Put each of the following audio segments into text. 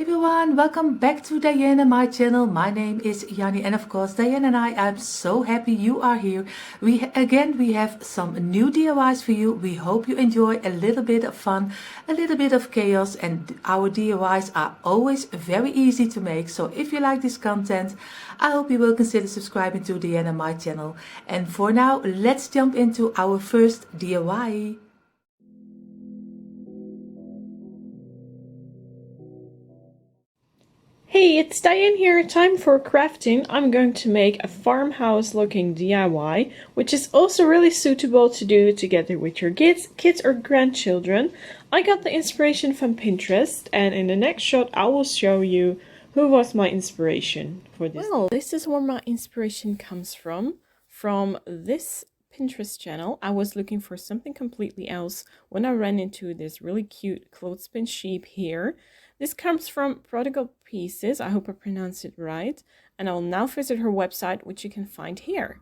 everyone, welcome back to Dyanne and my channel. My name is Janny and of course Dyanne and I'm so happy you are here. We have some new DIYs for you. We hope you enjoy a little bit of fun, a little bit of chaos, and our DIYs are always very easy to make. So if you like this content, I hope you will consider subscribing to Dyanne and my channel. And for now, let's jump into our first DIY. Hey, it's Dyanne here. Time for crafting. I'm going to make a farmhouse looking DIY, which is also really suitable to do together with your kids or grandchildren. I got the inspiration from Pinterest, and in the next shot I will show you who was my inspiration for this. Well, this is where my inspiration comes from this Pinterest channel. I was looking for something completely else when I ran into this really cute clothespin sheep here. This comes from Prodigal Pieces, I hope I pronounced it right, and I'll now visit her website, which you can find here.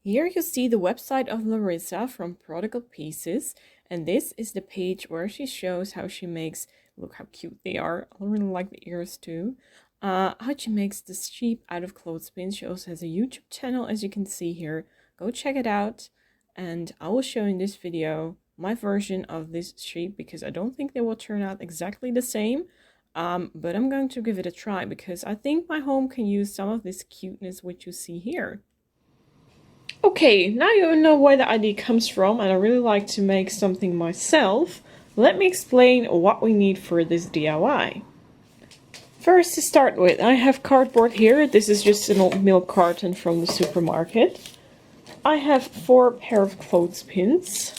Here you see the website of Larissa from Prodigal Pieces, and this is the page where she shows how she makes, look how cute they are, I really like the ears too, how she makes this sheep out of clothespins. She also has a YouTube channel, as you can see here. Go check it out, and I will show in this video my version of this sheep because I don't think they will turn out exactly the same, but I'm going to give it a try because I think my home can use some of this cuteness which you see here. Okay, now you know where the idea comes from, and I really like to make something myself. Let me explain what we need for this DIY. First, to start with, I have cardboard here. This is just an old milk carton from the supermarket. I have 4 pair of clothespins.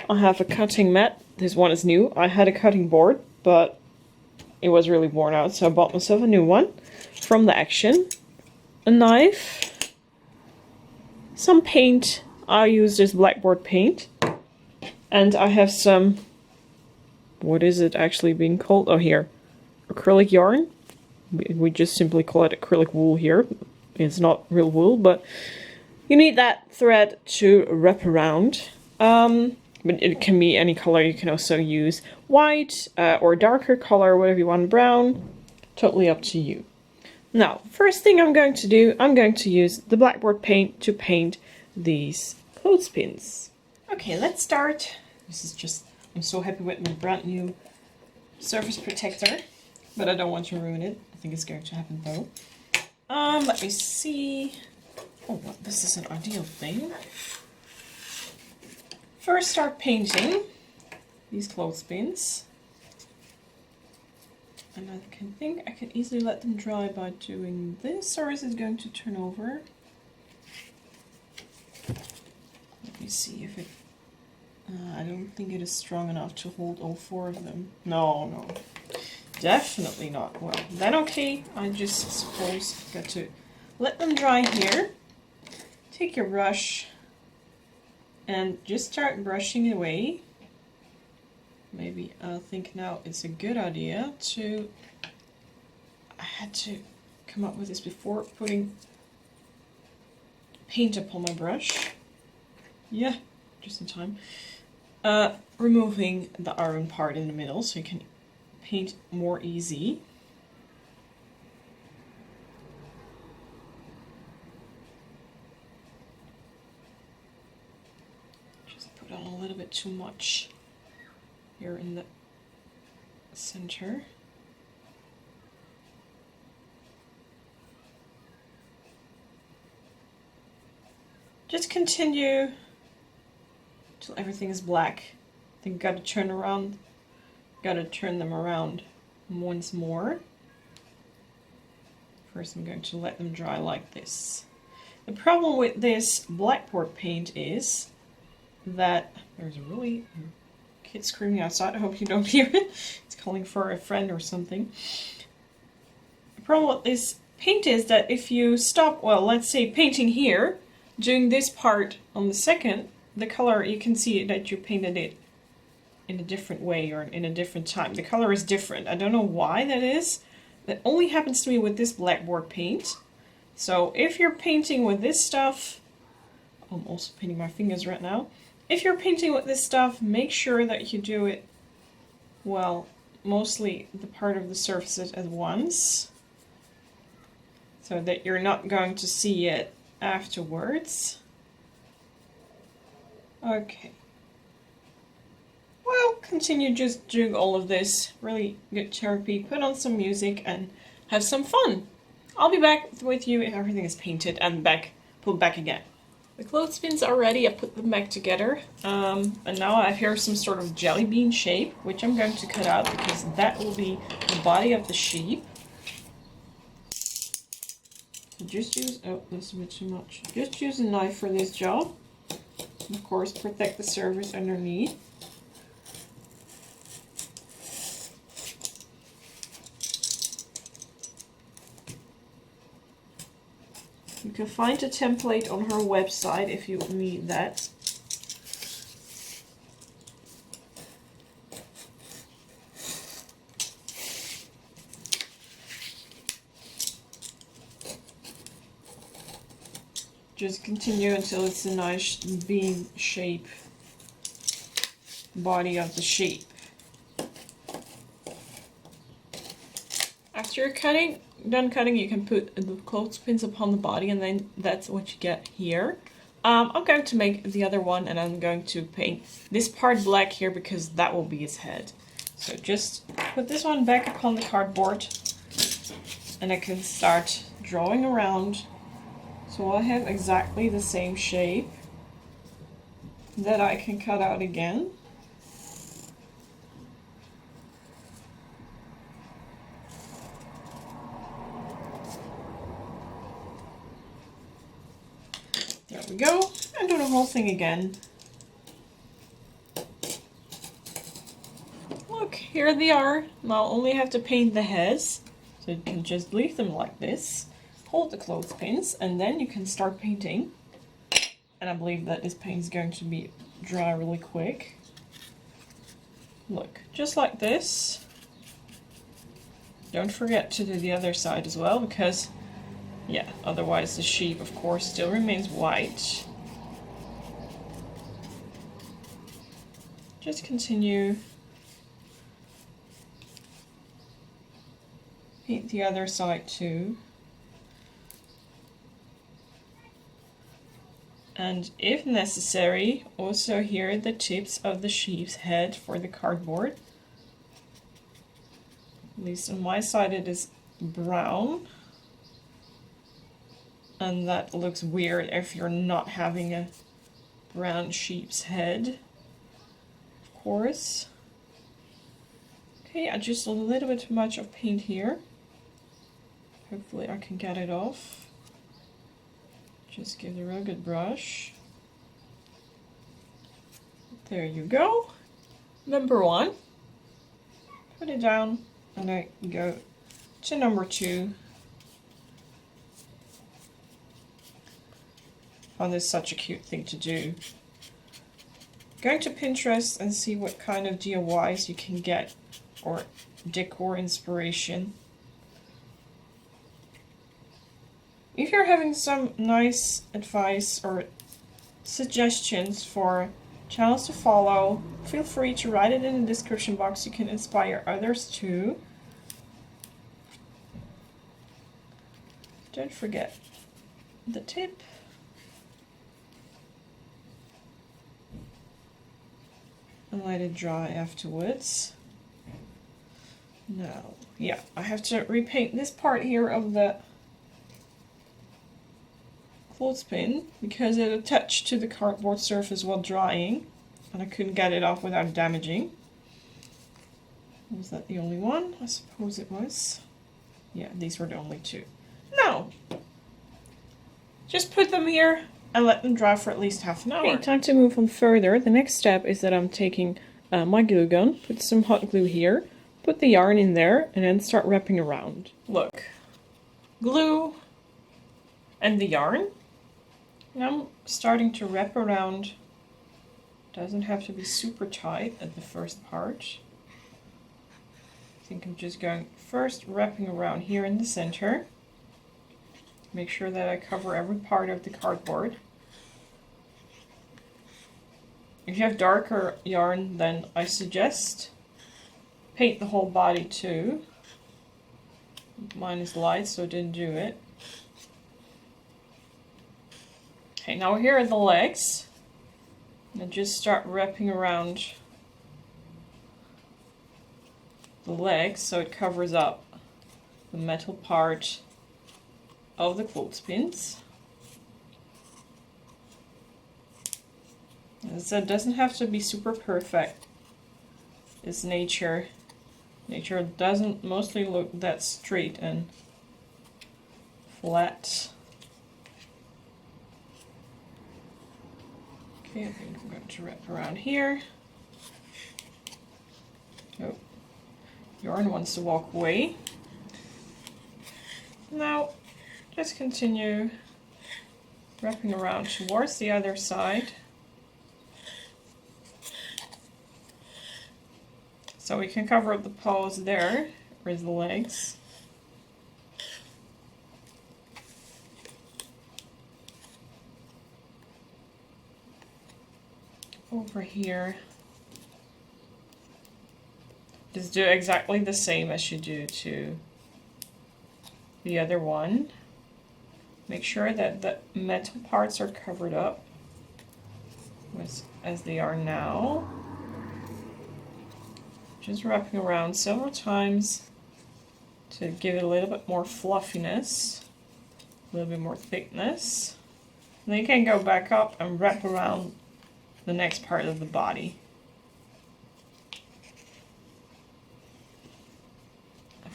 I have a cutting mat. This one is new. I had a cutting board, but it was really worn out, so I bought myself a new one from the Action. A knife. Some paint. I use this blackboard paint. And I have some, what is it actually being called? Oh, here. Acrylic yarn. We just simply call it acrylic wool here. It's not real wool, but you need that thread to wrap around. But it can be any color. You can also use white or darker color, whatever you want, brown. Totally up to you. Now, first thing I'm going to do, I'm going to use the blackboard paint to paint these clothespins. Okay, let's start. This is just, I'm so happy with my brand new surface protector, but I don't want to ruin it. I think it's going to happen though. Let me see. Oh, well, this is an ideal thing. First, start painting these clothespins, and I think I can easily let them dry by doing this, or is it going to turn over? Let me see if it, I don't think it is strong enough to hold all 4 of them. No, definitely not. Well, then okay, I just suppose got to let them dry here. Take your brush and just start brushing away. Maybe I think now it's a good idea to, I had to come up with this before putting paint upon my brush. Yeah, just in time. Removing the iron part in the middle so you can paint more easy. Put on a little bit too much here in the center. Just continue till everything is black. I think gotta turn them around once more. First I'm going to let them dry like this. The problem with this blackboard paint is that there's a really kid screaming outside. I hope you don't hear it. It's calling for a friend or something. The problem with this paint is that if you stop, well, let's say painting here, doing this part on the second, the color, you can see that you painted it in a different way or in a different time. The color is different. I don't know why that is. That only happens to me with this blackboard paint. So if you're painting with this stuff, I'm also painting my fingers right now. If you're painting with this stuff, make sure that you do it, well, mostly the part of the surfaces at once, so that you're not going to see it afterwards. Okay. Well, continue just doing all of this. Really good therapy. Put on some music and have some fun. I'll be back with you if everything is painted and put back again. The clothespins are ready. I put them back together. And now I have here some sort of jelly bean shape, which I'm going to cut out because that will be the body of the sheep. So just use, oh, that's a bit too much. Just use a knife for this job. Of course, protect the surface underneath. You can find a template on her website if you need that. Just continue until it's a nice bean shape, body of the sheep. After you're done cutting, you can put the clothespins upon the body, and then that's what you get here. I'm going to make the other one, and I'm going to paint this part black here because that will be his head. So just put this one back upon the cardboard, and I can start drawing around. So I have exactly the same shape that I can cut out again. There we go, and do the whole thing again. Look, here they are. Now I only have to paint the heads, so you can just leave them like this. Hold the clothespins, and then you can start painting. And I believe that this paint is going to be dry really quick. Look, just like this. Don't forget to do the other side as well, because yeah, otherwise the sheep, of course, still remains white. Just continue. Paint the other side too. And if necessary, also here the tips of the sheep's head for the cardboard. At least on my side it is brown. And that looks weird if you're not having a brown sheep's head, of course. Okay, I just a little bit too much of paint here. Hopefully I can get it off. Just give the real good brush. There you go. Number 1. Put it down, and I go to number 2. Oh, this is such a cute thing to do. Going to Pinterest and see what kind of DIYs you can get, or decor inspiration. If you're having some nice advice or suggestions for channels to follow, feel free to write it in the description box. You can inspire others too. Don't forget the tip. And let it dry afterwards. Now, yeah, I have to repaint this part here of the clothespin because it attached to the cardboard surface while drying, and I couldn't get it off without damaging. Was that the only one? I suppose it was. Yeah, these were the only 2. Now, just put them here and let them dry for at least half an hour. Okay, time to move on further. The next step is that I'm taking my glue gun, put some hot glue here, put the yarn in there, and then start wrapping around. Look, glue and the yarn. And I'm starting to wrap around. Doesn't have to be super tight at the first part. I think I'm just going first wrapping around here in the center. Make sure that I cover every part of the cardboard. If you have darker yarn, then I suggest paint the whole body too. Mine is light, so I didn't do it. Okay, now here are the legs. And just start wrapping around the legs so it covers up the metal part of the clothespins. As I said, it doesn't have to be super perfect. It's nature. Nature doesn't mostly look that straight and flat. Okay, I think I'm going to wrap around here. Oh, yarn wants to walk away. Now, just continue wrapping around towards the other side. So we can cover up the paws there, where's the legs. Over here. Just do exactly the same as you do to the other one. Make sure that the metal parts are covered up as they are now. Just wrapping around several times to give it a little bit more fluffiness, a little bit more thickness. And then you can go back up and wrap around the next part of the body.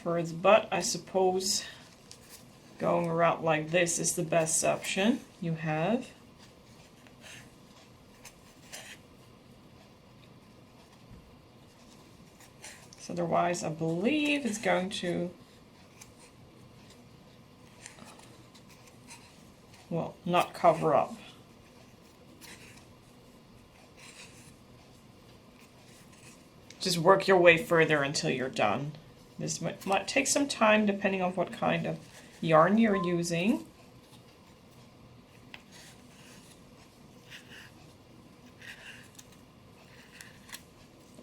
For its butt, I suppose going around like this is the best option you have. So otherwise, I believe it's going to, well, not cover up. Just work your way further until you're done. This might take some time depending on what kind of yarn you're using.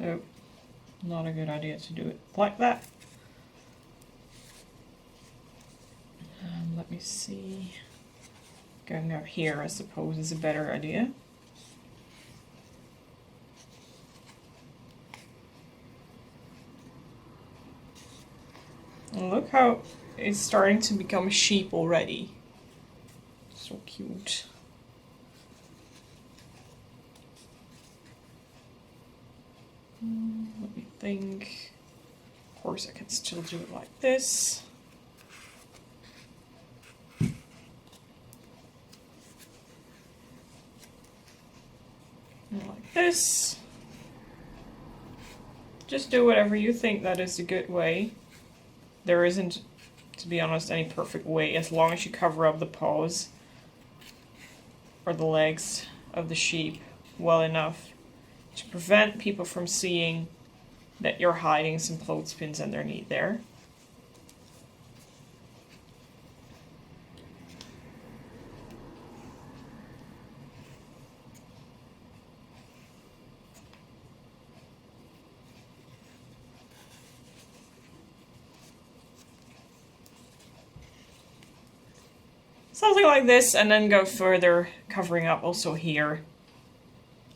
Oh, not a good idea to do it like that. Let me see. Going up here, I suppose, is a better idea. And look how it's starting to become a sheep already. So cute. Let me think. Of course, I can still do it like this. And like this. Just do whatever you think that is a good way. There isn't, to be honest, any perfect way, as long as you cover up the paws or the legs of the sheep well enough to prevent people from seeing that you're hiding some clothespins underneath there. Something like this, and then go further, covering up also here.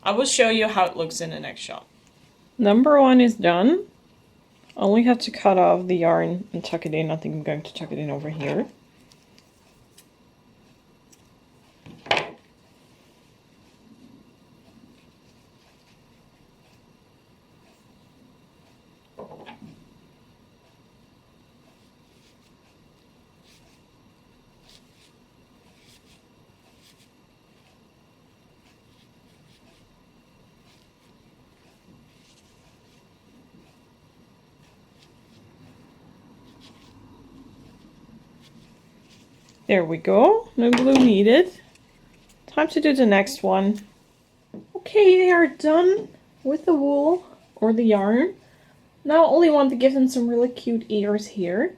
I will show you how it looks in the next shot. Number one is done. I only have to cut off the yarn and tuck it in. I think I'm going to tuck it in over here. There we go. No glue needed. Time to do the next one. Okay, they are done with the wool or the yarn. Now I only want to give them some really cute ears here.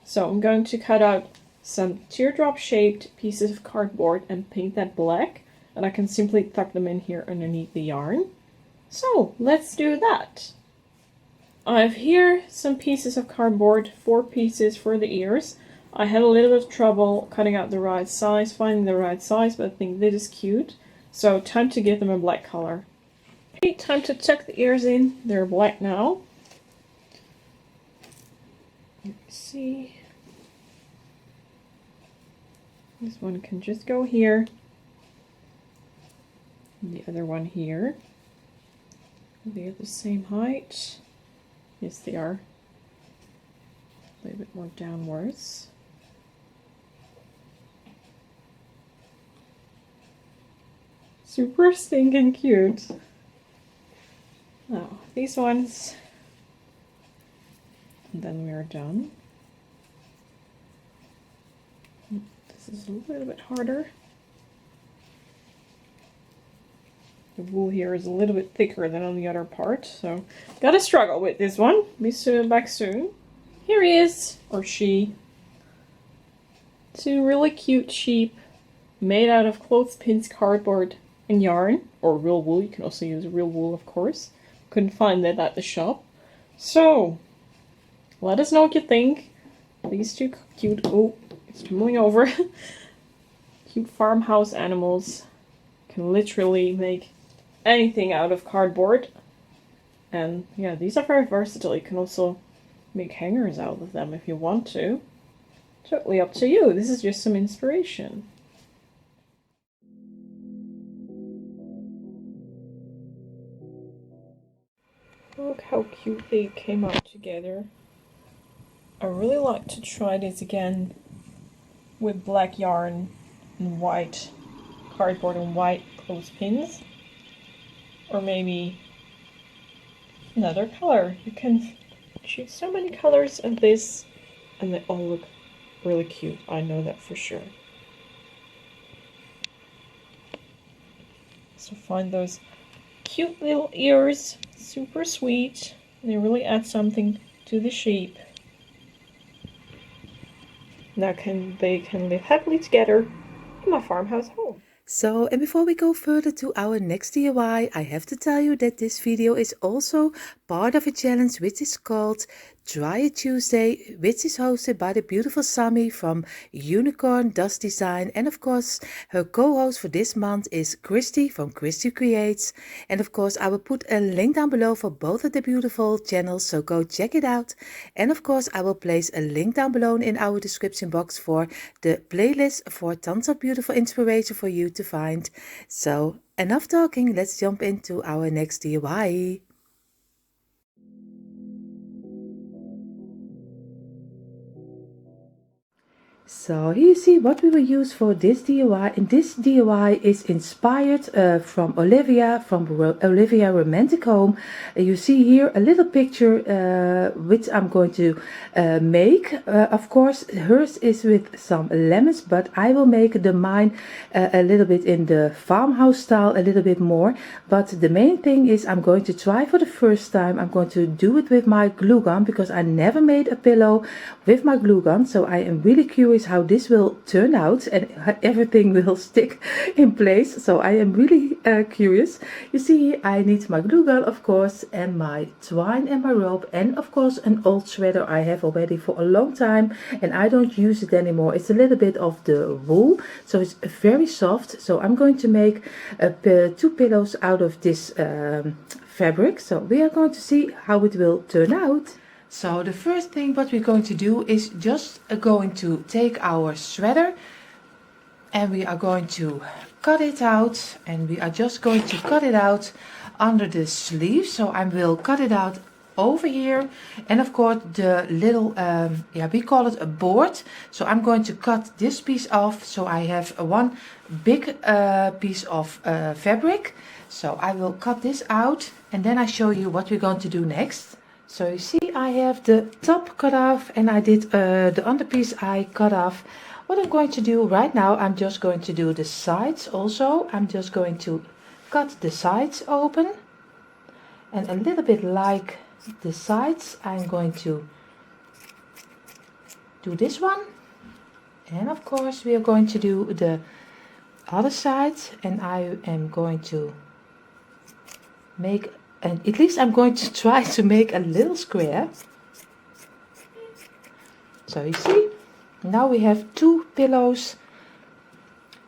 So I'm going to cut out some teardrop shaped pieces of cardboard and paint that black. and I can simply tuck them in here underneath the yarn. So let's do that. I have here some pieces of cardboard, 4 pieces for the ears. I had a little bit of trouble cutting out the right size, finding the right size, but I think this is cute. So time to give them a black color. Okay, time to tuck the ears in. They're black now. Let's see. This one can just go here. And the other one here. They're the same height. Yes, they are. A little bit more downwards. Super stinking cute. Now, these ones. And then we are done. This is a little bit harder. The wool here is a little bit thicker than on the other part, so gotta struggle with this one. Be soon back soon. Here he is, or she. 2 really cute sheep made out of clothespins, cardboard, and yarn, or real wool. You can also use real wool, of course. Couldn't find that at the shop. So, let us know what you think. These 2 cute, oh, it's tumbling over. Cute farmhouse animals can literally make anything out of cardboard. And yeah, these are very versatile. You can also make hangers out of them if you want to. Totally up to you. This is just some inspiration. Look how cute they came out together. I really like to try this again with black yarn and white cardboard and white clothespins. Or maybe another color. You can choose so many colors of this and they all look really cute. I know that for sure. So find those cute little ears, super sweet. They really add something to the sheep. Now they can live happily together in my farmhouse home. So, and before we go further to our next DIY, I have to tell you that this video is also part of a challenge which is called Try It Tuesday, which is hosted by the beautiful Sammie from Unicorn Dust Design. And of course, her co-host for this month is Christi from Christi Creates. And of course, I will put a link down below for both of the beautiful channels, so go check it out. And of course, I will place a link down below in our description box for the playlist for tons of beautiful inspiration for you to find. So enough talking, let's jump into our next DIY. So here you see what we will use for this DIY, and this DIY is inspired from Olivia, from Olivia Romantic Home. You see here a little picture which I'm going to make. Of course, hers is with some lemons, but I will make the mine a little bit in the farmhouse style, a little bit more. But the main thing is I'm going to try for the first time. I'm going to do it with my glue gun because I never made a pillow with my glue gun. So I am really curious how this will turn out and everything will stick in place. So I am really curious. You see, I need my glue gun, of course, and my twine and my rope, and of course an old shredder I have already for a long time and I don't use it anymore. It's a little bit of the wool, so it's very soft. So I'm going to make 2 pillows out of this fabric. So we are going to see how it will turn out. So the first thing what we're going to do is just going to take our shredder and we are going to cut it out, and we are just going to cut it out under the sleeve. So I will cut it out over here, and of course the little we call it a board. So I'm going to cut this piece off, so I have one big piece of fabric. So I will cut this out and then I show you what we're going to do next. So you see, I have the top cut off and I did the underpiece I cut off. What I'm going to do right now, I'm just going to do the sides also. I'm just going to cut the sides open, and a little bit like the sides, I'm going to do this one. And of course we are going to do the other side, and I am going to make, and at least I'm going to try to make a little square. So you see, now we have 2 pillows,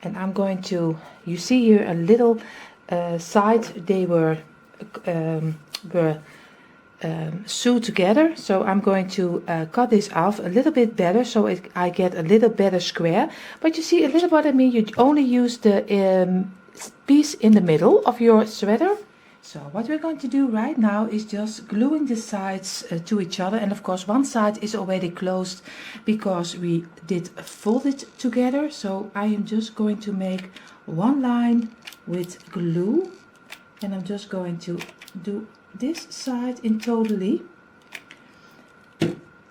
and I'm going to, you see here a little side, they were sewed together, so I'm going to cut this off a little bit better, so I get a little better square. But you see a little what I mean, you only use the piece in the middle of your sweater. So what we're going to do right now is just gluing the sides to each other, and of course one side is already closed because we did fold it together. So I am just going to make one line with glue, and I'm just going to do this side in totally.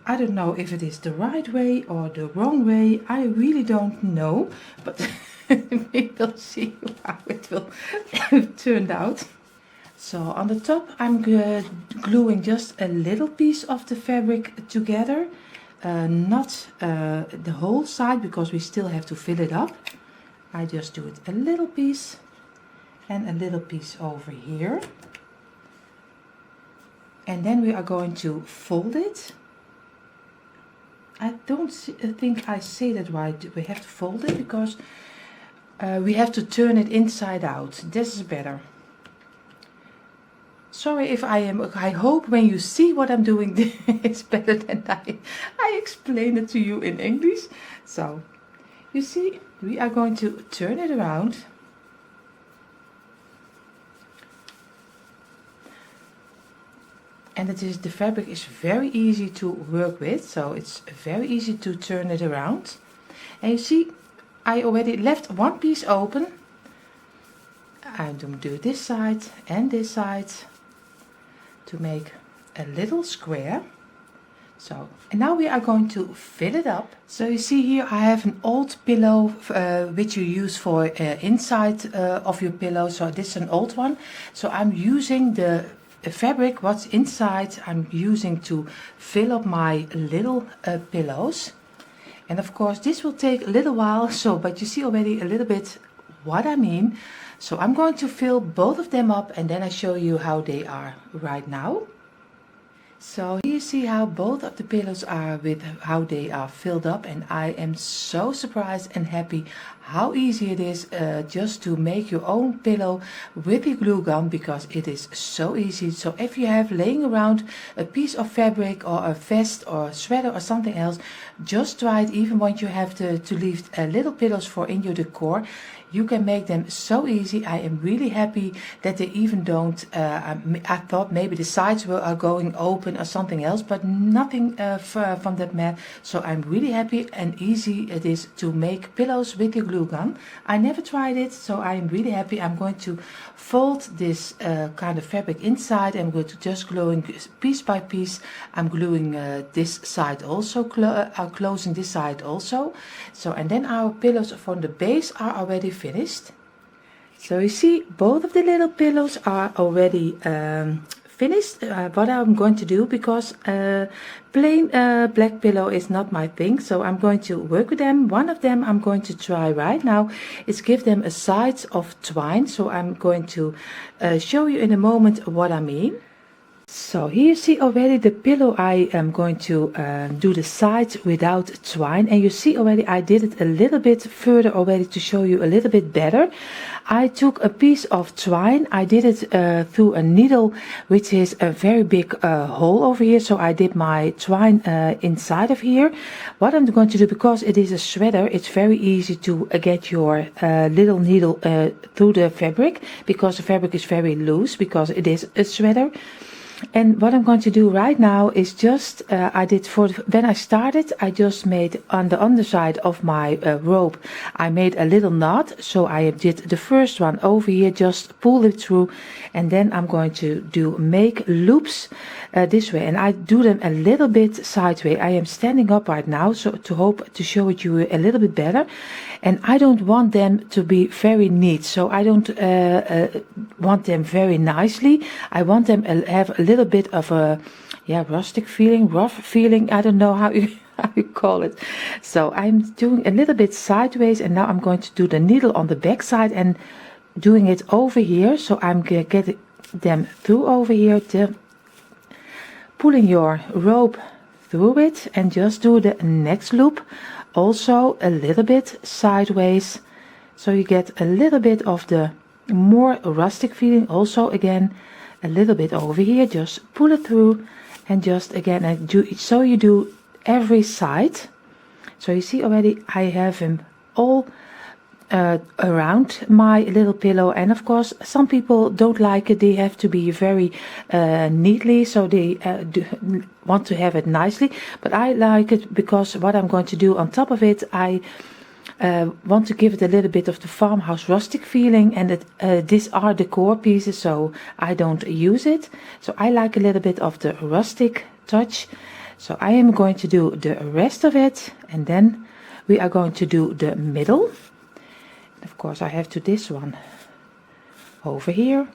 I don't know if it is the right way or the wrong way, I really don't know, but we will see how it will turn out. So on the top I'm gluing just a little piece of the fabric together, not the whole side because we still have to fill it up. I just do it a little piece and a little piece over here. And then we are going to fold it. I don't think I say that right. We have to fold it because we have to turn it inside out. This is better. Sorry if I hope when you see what I'm doing it's better than I explain it to you in English. So you see, we are going to turn it around. And the fabric is very easy to work with, so it's very easy to turn it around. And you see, I already left one piece open. I'm going to do this side and this side to make a little square. So, and now we are going to fill it up. So you see here I have an old pillow which you use for inside of your pillow. So this is an old one. So I'm using the fabric what's inside, I'm using to fill up my little pillows. And of course this will take a little while, so but you see already a little bit what I mean. So I'm going to fill both of them up and then I show you how they are right now. So here you see how both of the pillows are with how they are filled up, and I am so surprised and happy how easy it is just to make your own pillow with your glue gun, because it is so easy. So if you have laying around a piece of fabric or a vest or a sweater or something else, just try it. Even when you have to leave little pillows for in your decor, you can make them so easy. I am really happy that they even don't, I thought maybe the sides are going open or something else, but nothing from that mat. So I'm really happy and easy it is to make pillows with your glue gun. I never tried it, so I am really happy. I'm going to fold this kind of fabric inside. I'm going to just gluing piece by piece. I'm gluing this side also, closing this side also. So, and then our pillows from the base are already finished. So you see both of the little pillows are already finished. What I'm going to do, because plain black pillow is not my thing, so I'm going to work with them. One of them I'm going to try right now is give them a side of twine. So I'm going to show you in a moment what I mean. So here you see already the pillow. I am going to do the sides without twine, and you see already I did it a little bit further already to show you a little bit better. I took a piece of twine, I did it through a needle which is a very big hole over here, so I did my twine inside of here. What I'm going to do, because it is a sweater, it's very easy to get your little needle through the fabric, because the fabric is very loose because it is a sweater. And what I'm going to do right now is just, when I started, I just made on the underside of my rope, I made a little knot. So I did the first one over here, just pull it through, and then I'm going to make loops this way, and I do them a little bit sideways. I am standing up right now, so to hope to show it you a little bit better. And I don't want them to be very neat, so I don't want them very nicely. I want them have a little bit of a rustic feeling, rough feeling. I don't know how you call it. So I'm doing a little bit sideways, and now I'm going to do the needle on the back side and doing it over here. So I'm getting them through over here, pulling your rope through it, and just do the next loop also a little bit sideways, so you get a little bit of the more rustic feeling. Also again a little bit over here, just pull it through, and just again, and do so you do every side. So you see already I have them all around my little pillow. And of course some people don't like it, they have to be very neatly, so they want to have it nicely, but I like it because what I'm going to do on top of it, I want to give it a little bit of the farmhouse rustic feeling, and these are decor pieces, so I don't use it, so I like a little bit of the rustic touch. So I am going to do the rest of it, and then we are going to do the middle. Of course I have to this one over here,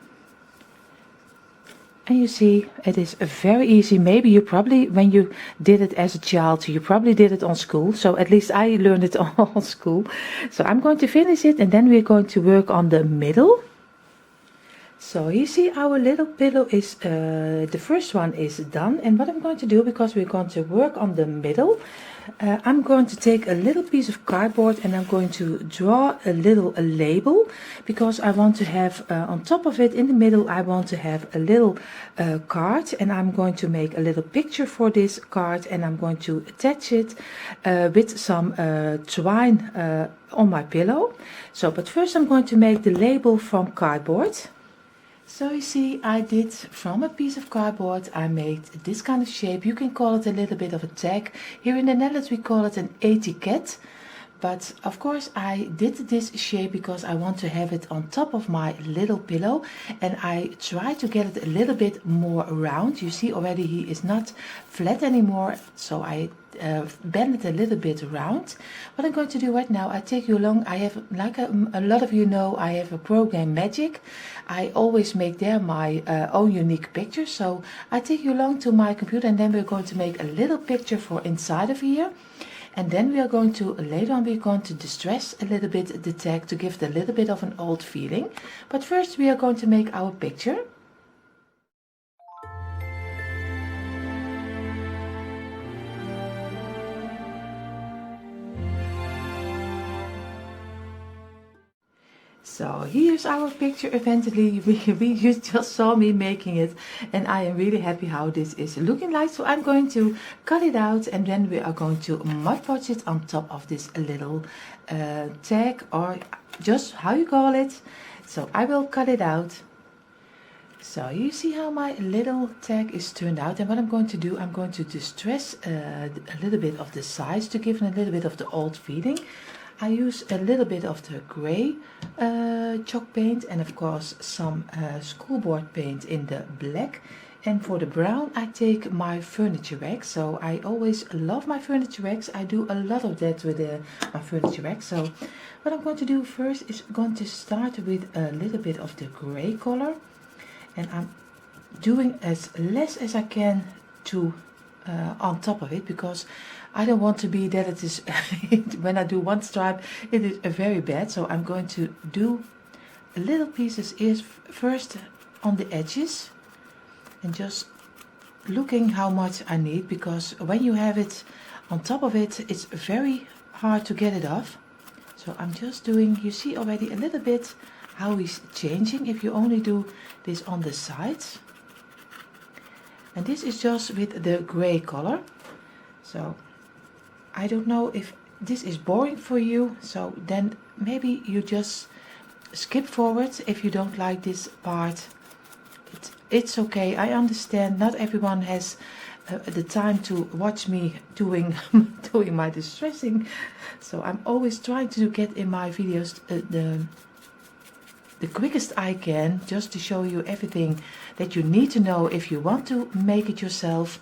and you see it is very easy. Maybe you probably, when you did it as a child, you probably did it on school, so at least I learned it on school. So I'm going to finish it, and then we're going to work on the middle. So you see our little pillow is the first one is done, and what I'm going to do, because we're going to work on the middle, I'm going to take a little piece of cardboard, and I'm going to draw a little label, because I want to have on top of it in the middle, I want to have a little card, and I'm going to make a little picture for this card, and I'm going to attach it with some twine on my pillow. So but first I'm going to make the label from cardboard. So you see, I did from a piece of cardboard, I made this kind of shape. You can call it a little bit of a tag. Here in the Netherlands we call it an etiquette. But of course I did this shape because I want to have it on top of my little pillow, and I try to get it a little bit more round. You see already he is not flat anymore, so I bend it a little bit round. What I'm going to do right now, I take you along. I have, like a lot of you know, I have a program Magic. I always make there my own unique picture. So I take you along to my computer, and then we're going to make a little picture for inside of here. And then we are going to, later on, we're going to distress a little bit the tag to give it a little bit of an old feeling. But first we are going to make our picture. So here's our picture eventually. You just saw me making it, and I am really happy how this is looking like. So I'm going to cut it out, and then we are going to Mod Podge it on top of this little tag, or just how you call it. So I will cut it out. So you see how my little tag is turned out, and what I'm going to do, I'm going to distress a little bit of the sides to give it a little bit of the old feeling. I use a little bit of the gray chalk paint, and of course some schoolboard paint in the black. And for the brown I take my furniture wax. So I always love my furniture wax. I do a lot of that with my furniture wax. So what I'm going to do first is going to start with a little bit of the gray color, and I'm doing as less as I can to on top of it, because I don't want to be that it is when I do one stripe it is very bad. So I'm going to do little pieces first on the edges, and just looking how much I need, because when you have it on top of it, it's very hard to get it off. So I'm just doing, you see already a little bit how he's changing if you only do this on the sides. And this is just with the gray color. So I don't know if this is boring for you, so then maybe you just skip forward if you don't like this part. It's okay, I understand not everyone has the time to watch me doing my distressing. So I'm always trying to get in my videos the quickest I can, just to show you everything that you need to know if you want to make it yourself.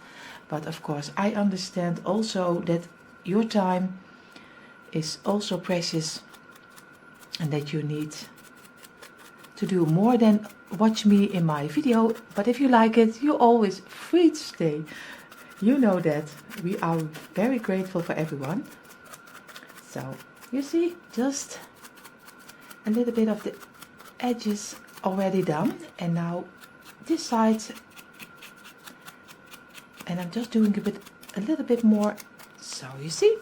But of course I understand also that your time is also precious, and that you need to do more than watch me in my video. But if you like it, you're always free to stay. You know that we are very grateful for everyone. So you see, just a little bit of the edges already done, and now this side, and I'm just doing a little bit more. So you see,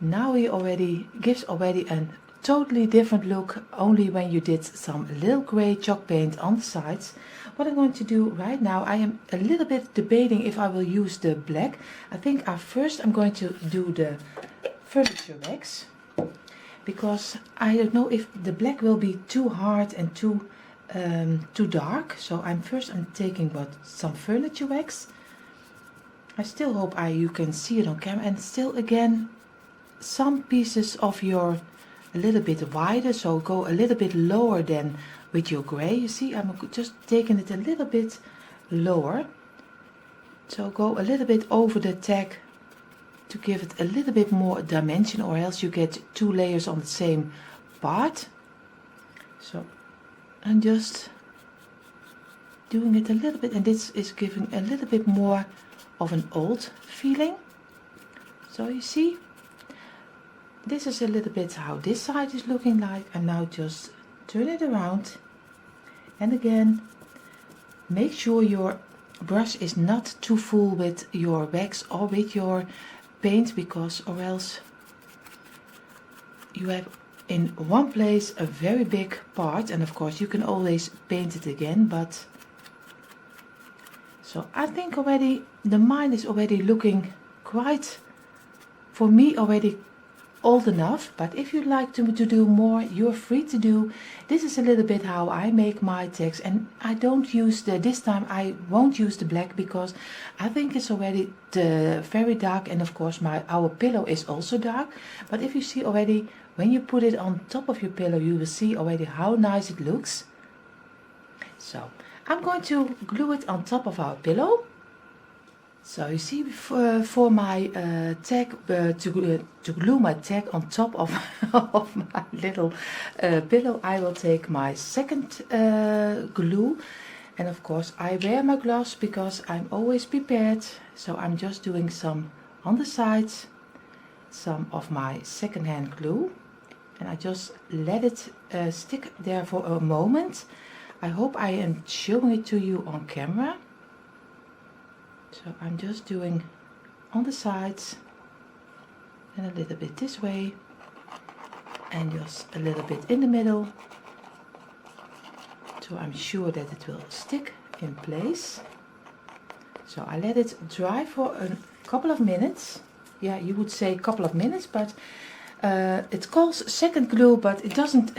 now he already gives already a totally different look only when you did some little gray chalk paint on the sides. What I'm going to do right now, I am a little bit debating if I will use the black. I think first I'm going to do the furniture wax, because I don't know if the black will be too hard and too dark. So I'm taking some furniture wax. I still hope you can see it on camera, and still again some pieces of your a little bit wider, so go a little bit lower than with your gray. You see, I'm just taking it a little bit lower, so go a little bit over the tag to give it a little bit more dimension, or else you get two layers on the same part. So I'm just doing it a little bit, and this is giving a little bit more of an old feeling. So you see, this is a little bit how this side is looking like. And now just turn it around, and again make sure your brush is not too full with your wax or with your paint, because or else you have in one place a very big part, and of course you can always paint it again. But so I think already the mine is already looking quite, for me, already old enough. But if you'd like to do more, you're free to do. This is a little bit how I make my text, and I don't use this time I won't use the black, because I think it's already very dark, and of course our pillow is also dark. But if you see already, when you put it on top of your pillow, you will see already how nice it looks. So I'm going to glue it on top of our pillow. So you see, for my tag, to glue my tag on top of, of my little pillow, I will take my second glue. And of course I wear my gloves because I'm always prepared. So I'm just doing some on the sides, some of my second-hand glue. And I just let it stick there for a moment. I hope I am showing it to you on camera. So I'm just doing on the sides and a little bit this way, and just a little bit in the middle, so I'm sure that it will stick in place. So I let it dry for a couple of minutes. Yeah, you would say a couple of minutes, but it calls second glue, but it doesn't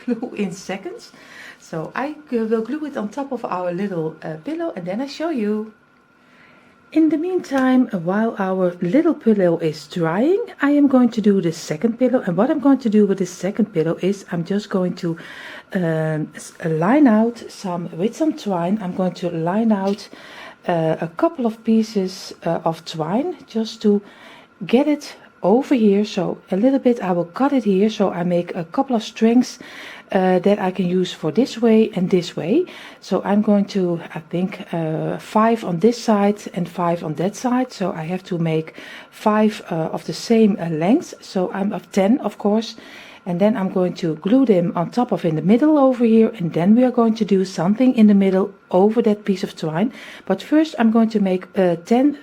glue in seconds. So I will glue it on top of our little pillow, and then I show you. In the meantime, while our little pillow is drying, I am going to do the second pillow. And what I'm going to do with this second pillow is I'm just going to line out with some twine. I'm going to line out a couple of pieces of twine just to get it over here. So a little bit I will cut it here, so I make a couple of strings that I can use for this way and this way. So I'm going to, I think 5 on this side and 5 on that side, so I have to make 5 of the same length, so I'm of 10 of course. And then I'm going to glue them on top of in the middle over here, and then we are going to do something in the middle over that piece of twine. But first I'm going to make 10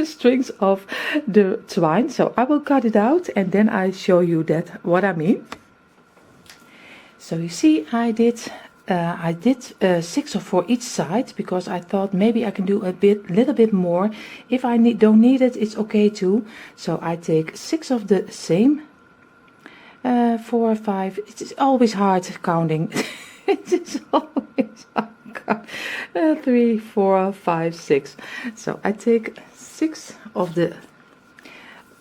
strings of the twine. So I will cut it out and then I show you what I mean. So you see, I did 6 for each side, because I thought maybe I can do little bit more. If I don't need it, it's okay too. So I take 6 of the same 4 or 5. It's always hard counting. It is always hard. 3, 4, 5, 6. So I take 6 of the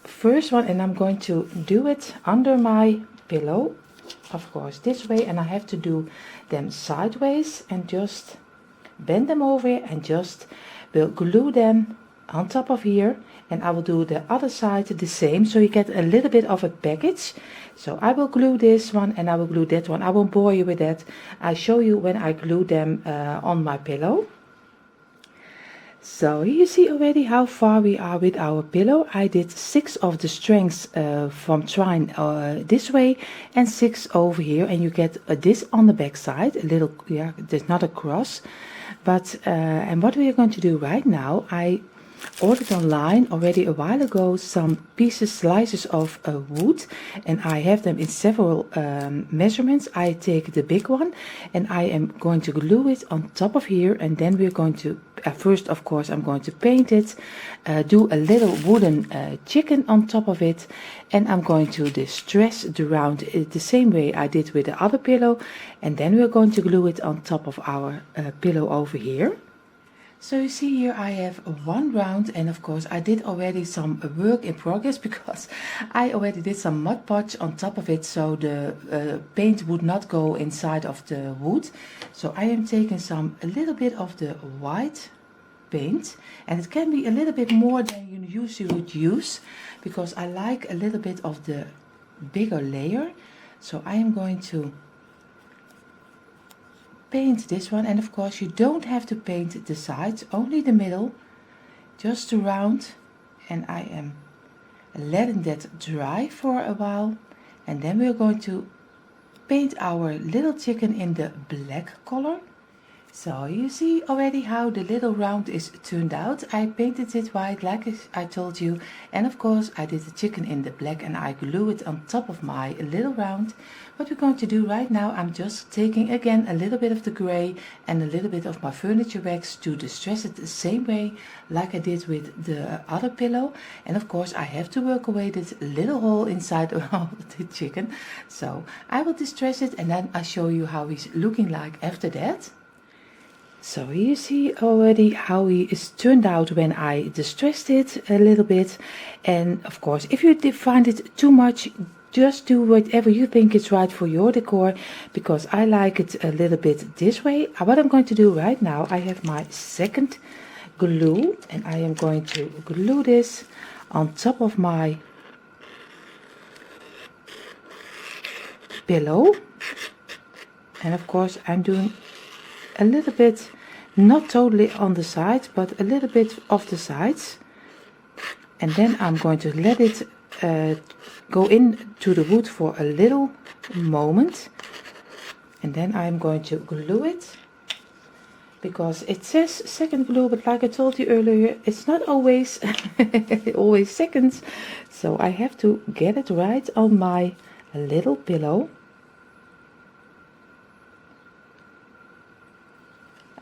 first one, and I'm going to do it under my pillow, of course this way, and I have to do them sideways and just bend them over and just will glue them on top of here. And I will do the other side the same, so you get a little bit of a package. So I will glue this one and I will glue that one. I won't bore you with that. I show you when I glue them on my pillow. So you see already how far we are with our pillow. I did 6 of the strands from twine this way and 6 over here, and you get this on the back side, a little, yeah, there's not a cross. But and what we are going to do right now, I ordered online already a while ago some slices of wood, and I have them in several measurements. I take the big one and I am going to glue it on top of here, and then we're going to first, of course, I'm going to paint it, do a little wooden chicken on top of it, and I'm going to distress the round the same way I did with the other pillow, and then we're going to glue it on top of our pillow over here. So you see here I have one round, and of course I did already some work in progress because I already did some Mod Podge on top of it, so the paint would not go inside of the wood. So I am taking a little bit of the white paint, and it can be a little bit more than you usually would use because I like a little bit of the bigger layer. So I am going to paint this one, and of course you don't have to paint the sides, only the middle, just around, and I am letting that dry for a while, and then we're going to paint our little chicken in the black color. So you see already how the little round is turned out. I painted it white like I told you, and of course I did the chicken in the black and I glue it on top of my little round. What we're going to do right now, I'm just taking again a little bit of the gray and a little bit of my furniture wax to distress it the same way like I did with the other pillow. And of course I have to work away this little hole inside of the chicken. So I will distress it and then I'll show you how he's looking like after that. So you see already how he is turned out when I distressed it a little bit. And of course, if you find it too much, just do whatever you think is right for your decor, because I like it a little bit this way. What I'm going to do right now, I have my second glue, and I am going to glue this on top of my pillow. And of course, I'm doing a little bit, not totally on the sides, but a little bit of the sides, and then I'm going to let it go into the wood for a little moment, and then I'm going to glue it, because it says second glue, but like I told you earlier, it's not always always seconds, so I have to get it right on my little pillow.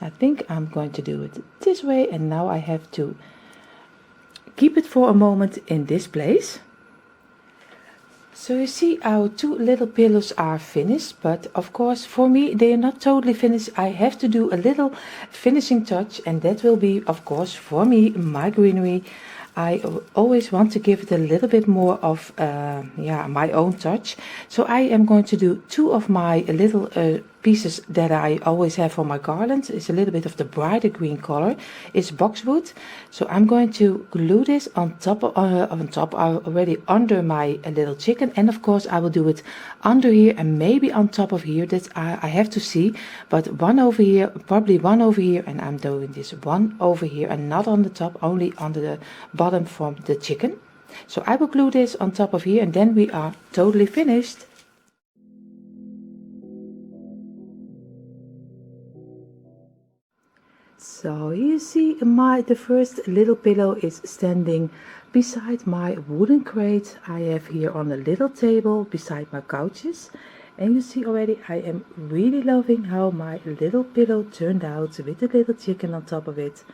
I think I'm going to do it this way, and now I have to keep it for a moment in this place. So you see our two little pillows are finished, but of course for me they are not totally finished. I have to do a little finishing touch, and that will be, of course, for me, my greenery. I always want to give it a little bit more of my own touch. So I am going to do two of my little pieces that I always have for my garland. It's a little bit of the brighter green color. It's boxwood. So I'm going to glue this on top already under my little chicken, and of course I will do it under here and maybe on top of here. That I have to see, but one over here, probably one over here, and I'm doing this one over here and not on the top, only under the bottom from the chicken. So I will glue this on top of here, and then we are totally finished. So you see the first little pillow is standing beside my wooden crate I have here on a little table beside my couches. And you see already I am really loving how my little pillow turned out with the little chicken on top of it.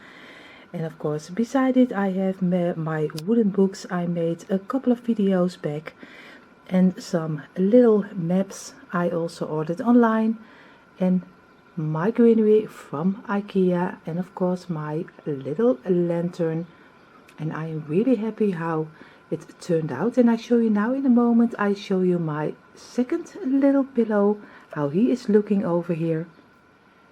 And of course beside it I have my wooden books I made a couple of videos back, and some little maps I also ordered online, and my greenery from IKEA, and of course my little lantern. And I am really happy how it turned out, and I show you now in a moment. I show you my second little pillow, how he is looking over here.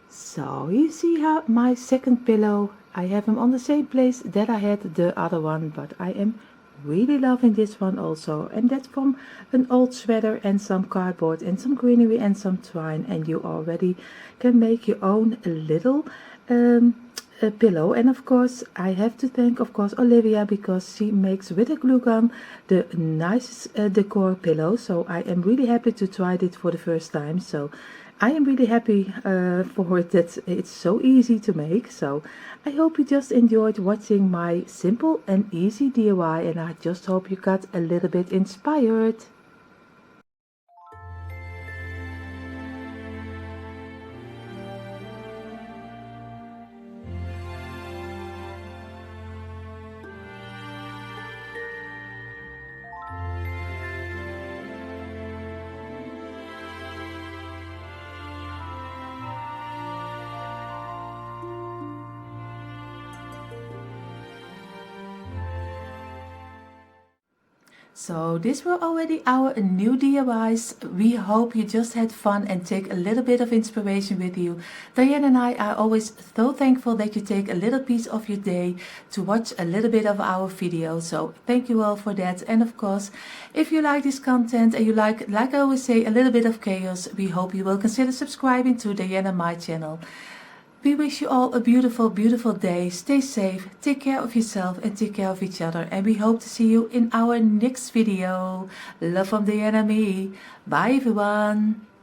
So you see how my second pillow, I have him on the same place that I had the other one, but I am really loving this one also, and that's from an old sweater and some cardboard and some greenery and some twine, and you already can make your own little pillow. And of course I have to thank of course Olivia, because she makes with a glue gun the nicest decor pillow. So I am really happy to try it for the first time. So I am really happy for it that it's so easy to make. So I hope you just enjoyed watching my simple and easy DIY, and I just hope you got a little bit inspired. So these were already our new DIYs. We hope you just had fun and take a little bit of inspiration with you. Dyanne and I are always so thankful that you take a little piece of your day to watch a little bit of our videos. So thank you all for that. And of course, if you like this content and you like I always say, a little bit of chaos, we hope you will consider subscribing to Dyanne and my channel. We wish you all a beautiful, beautiful day. Stay safe, take care of yourself and take care of each other. And we hope to see you in our next video. Love from Dyanne and me. Bye everyone.